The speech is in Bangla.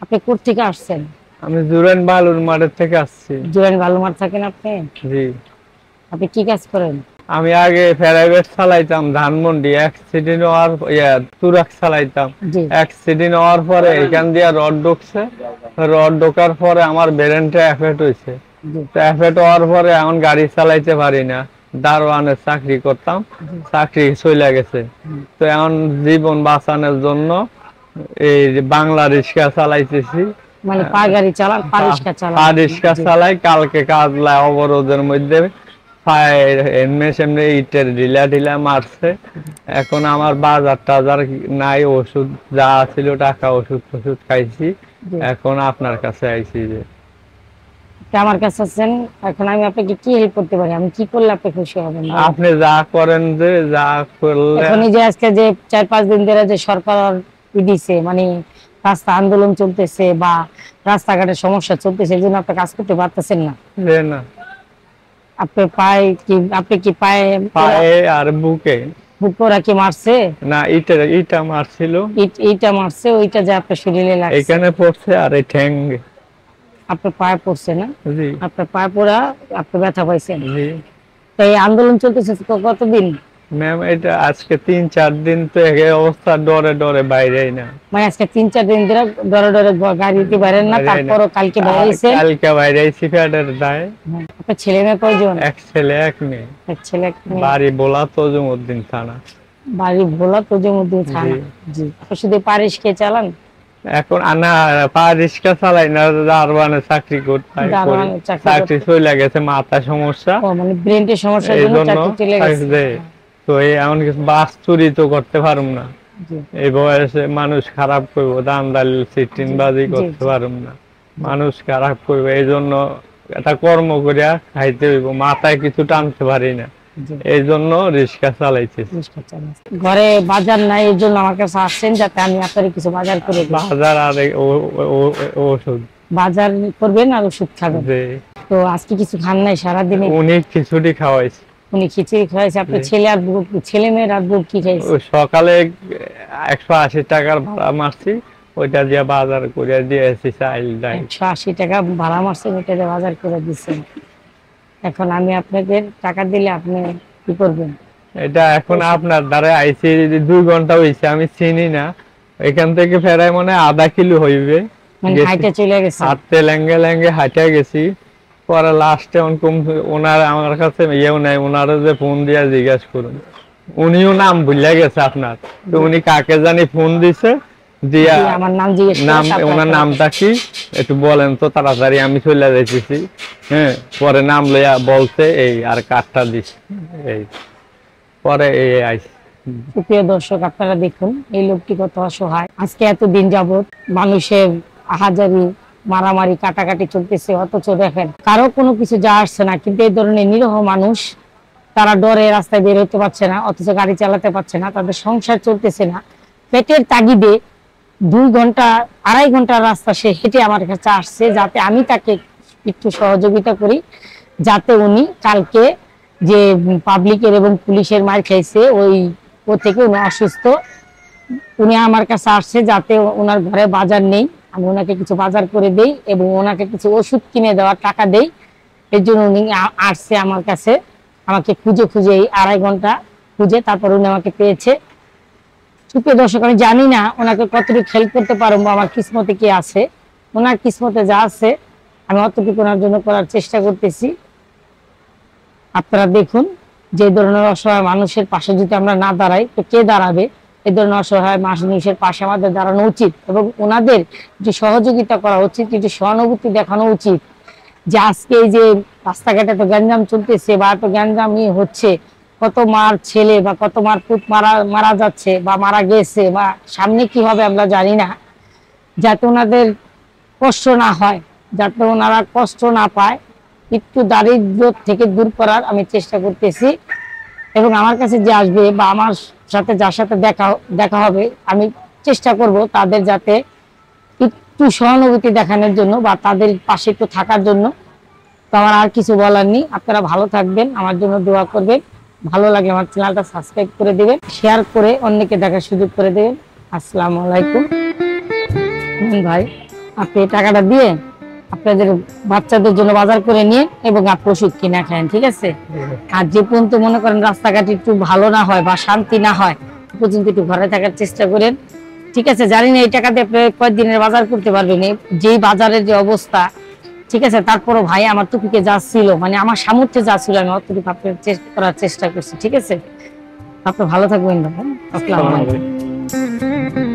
আপনি কোথা থেকে আসছেন? আমি জুরাইন বালুর মাঠের থেকে আসছি। জুরাইন বালুমাঠ থাকেন আপনি? জি। আপনি কি কাজ করেন? আমি আগে প্রাইভেট চালাইতাম ধানমন্ডি, অ্যাক্সিডেন্ট হওয়ার তুরাক চালাইতাম। জি অ্যাক্সিডেন্ট হওয়ার পরে এখান দিয়ে রড ঢুকছে। রড ঢোকার পরে আমার ব্রেনটা এফেক্ট হয়েছে। জি তো এফেক্ট হওয়ার পরে এখন গাড়ি চালাইতে পারি না। দারোয়ানের চাকরি করতাম, চাকরি চলে গেছে। তো এখন জীবন বাঁচানোর জন্য এই যে বাংলা রিক্সা চালাইতেছি। মানে পা গাড়ি চালান, পা রিক্সা চালান? পা রিক্সা জি চালাই। কালকে কাজলা অবরোধের মধ্যে এমনি সেমনি ইটের ঢিলা ঢিলা মারছে। এখন আমার বাজার টাজার নাই, ওষুধ যা ছিল টাকা ওষুধ ফষুধ খাইছি। জি। এখন আপনার কাছে আইছি যে আপনি আমার কাছে আছেন, এখন আমি আপনাকে কি হেল্প করতে পারি? আমি কি করলে আপনি খুশি হবেন? আপনি যা করেন, যে যা করলে। এখন এই যে আজকে যে 4-5 দিন ধরে যে সরকার দিছে, মানে রাস্তা আন্দোলন চলতেছে বা রাস্তাঘাটের সমস্যা চলতেছে, এই জন্য আপনি কাজ করতে পারতেছেন না। যে না, আপনি কি পায়ে পায়ে আর বুকে। বুকে ওরা কি মারছে? না, ইটা মারছিল। এইটা মারছে, ওইটা যে আপনার শরীরে লাগছে? এখানে পড়ছে আর এই ঠ্যাঙ্গে। আপনার পায়ে পড়ছে না? জি আপনার পায়ে পড়া আপনি ব্যথা পাইছেন? জি। তো এই আন্দোলন চলতেছে তো কতদিন? ম্যাম, এটা আজকে 3-4 দিন তো এই অবস্থা, ডরে ডরে বাইরেই না। মানে আজকে 3-4 দিন ধরে ডরে ডরে গাড়িতে বাইরেন না, তারপরও কালকে বাইরেছেন? কালকে বাইরে আইছি ফেডার দায়। আপনার ছেলে মেয়ে কয়জন? এক ছেলে এক মেয়ে। এক ছেলে এক মেয়ে। বাড়ি বোলা তজুমউদ্দিন থানা। বাড়ি ভোলা তজুমউদ্দিন থানা। জি। আপনি শুধু পারিস কে চালান? এখন আনা পা রিক্সা চালাই না, দারোয়ানে চাকরি করতাম। দারোয়ানে চাকরি চলে গেছে, মাথা সমস্যা। ও মানে ব্রেনের সমস্যার এই জন্য জন্য চাকরি চলে গেছে। তো এই এমন কিছু বাস চুরি তো করতে পারুম না। জি এই বয়সে মানুষ খারাপ করবো, দান দালিল সিটিনবাজি জি করতে জি। পারুম না। মানুষ খারাপ করবে, এই জন্য একটা কর্ম করিয়া খাইতে হইব, মাথায় কিছু টানতে পারি না। জি। এই জন্য রিক্সা চালাইছি। রিক্সা চালান। ঘরে বাজার নাই, এর জন্য আমার কাছে আসছেন যাতে আমি আপনার কিছু বাজার করে দিই। বাজার আর ওষুধ। বাজার করবেন আর ওষুধ খাবেন। যে তো আজকে কিছু খান নাই সারাদিনে? উনি খিচুড়ি খাওয়াইছে। উনি খিচুড়ি খাওয়াইছে। আপনার ছেলে আর বউ, ছেলে মেয়ের আর বউ কি খাইছে? ওই সকালে 180 টাকার ভাড়া মারছি, ওইটা দিয়ে বাজার করে দিয়েছি চাইল ডাল। 180 টাকা ভাড়া মারছেন, এটা দিয়ে বাজার করে দিচ্ছেন। এখন আমি আপনাদের টাকা দিলে আপনি কি করবেন? এটা এখন আপনার দ্বারা আইছি 2 ঘন্টা হইছে, আমি চিনি না। এখান থেকে ফেরাই মনে হয় আধা কিলো হইবে। মানে হাইটে চলে গেছে? হাঁটতে ল্যাঙ্গে ল্যাঙ্গে হাঁটে গেছি। পরে লাস্টে ওনার আমার কাছে ইয়েও নাই, ওনারও যে ফোন দিয়ে জিজ্ঞাসা করুন। উনিও নাম ভুলে গেছে আপনার। তো উনি কাকে জানি ফোন দিছে, দিয়া আমার নাম জিজ্ঞেস নাম, ওনার নামটা কি একটু বলেন তো তাড়াতাড়ি, আমি চলে যাইতেছি। হ্যাঁ, পরে নাম লইয়া বলছে এই আর কার্ডটা দিস, এই পরে এই আইস। প্রিয় দর্শক, আপনারা দেখুন এই লোকটি কত অসহায়। আজকে এতদিন যাবত মানুষের আহাজারি, মারামারি, কাটাকাটি চলতেছে, অথচ দেখেন কারো কোনো কিছু যা আসছে না। কিন্তু এই ধরনের নিরীহ মানুষ, তারা ডরে রাস্তায় বের হতে পারছে না, অথচ গাড়ি চালাতে পারছে না, তাদের সংসার চলতেছে না। পেটের তাগিদে 2 ঘন্টা 2.5 ঘন্টার রাস্তা সে হেঁটে আমার কাছে আসছে, যাতে আমি তাকে একটু সহযোগিতা করি, যাতে উনি কালকে যে পাবলিকের এবং পুলিশের মার খাইছে ও থেকে উনি অসুস্থ। উনি আমার কাছে আসছে যাতে ওনার ঘরে বাজার নেই, আমি ওনাকে কিছু বাজার করে দেই এবং ওনাকে কিছু ওষুধ কিনে দেওয়ার টাকা দেই। এর জন্য উনি আসছে আমার কাছে, আমাকে খুঁজে খুঁজে 2.5 ঘন্টা খুঁজে তারপর উনি আমাকে পেয়েছে। সুপ্রিয় দর্শক, আমি জানি না ওনাকে কতটুকু হেল্প করতে পারবো, আমার কিসমতে কি আছে। ওনার কিসমতে যা আছে আমি অতটুকু ওনার জন্য করার চেষ্টা করতেছি। আপনারা দেখুন, যে ধরনের অসহায় মানুষের পাশে যদি আমরা না দাঁড়াই তো কে দাঁড়াবে? এই ধরনের অসহায় মানুষের পাশে আমাদের দাঁড়ানো উচিত এবং ওনাদের যে সহযোগিতা করা উচিত, যে সহানুভূতি দেখানো উচিত। যে আজকে এই যে রাস্তাঘাটে তো গ্যাঞ্জাম চলতেছে বা এত গ্যাঞ্জামই হচ্ছে, কত মার ছেলে বা কত মার পুত মারা যাচ্ছে বা মারা গেছে, বা সামনে কি হবে আমরা জানি না। যাতে ওনাদের কষ্ট না হয়, যাতে ওনারা কষ্ট না পায়, একটু দারিদ্র থেকে দূর করার আমি চেষ্টা করতেছি। এবং আমার কাছে যে আসবে বা আমার সাথে যার সাথে দেখা হবে, আমি চেষ্টা করব তাদের যাতে একটু সহানুভূতি দেখানোর জন্য বা তাদের পাশে একটু থাকার জন্য। তো আমার আর কিছু বলার নেই। আপনারা ভালো থাকবেন, আমার জন্য দোয়া করবেন। ভালো লাগে আমার চ্যানেলটা সাবস্ক্রাইব করে দিবেন, শেয়ার করে অন্যকে দেখার সুযোগ করে দেবেন। আসসালামু আলাইকুম। ভাই, আপনি এই টাকাটা দিয়ে আপনাদের বাচ্চাদের জন্য বাজার করে নিয়ে এবং আপনি ওষুধ কিনা খান, ঠিক আছে? আর যে পর্যন্ত মনে করেন রাস্তাঘাট একটু ভালো না হয় বা শান্তি না হয় পর্যন্ত একটু ঘরে থাকার চেষ্টা করেন, ঠিক আছে? জানি না এই টাকা দিয়ে আপনি কয়েকদিনের বাজার করতে পারবেন, যেই বাজারের যে অবস্থা, ঠিক আছে? তারপরও ভাই আমার টুপিকে যা ছিল, মানে আমার সামর্থ্যে যা ছিল আমি অতটুকু আপনার করার চেষ্টা করছি, ঠিক আছে? আপনি ভালো থাকবেন ভাই। আসসালামু আলাইকুম।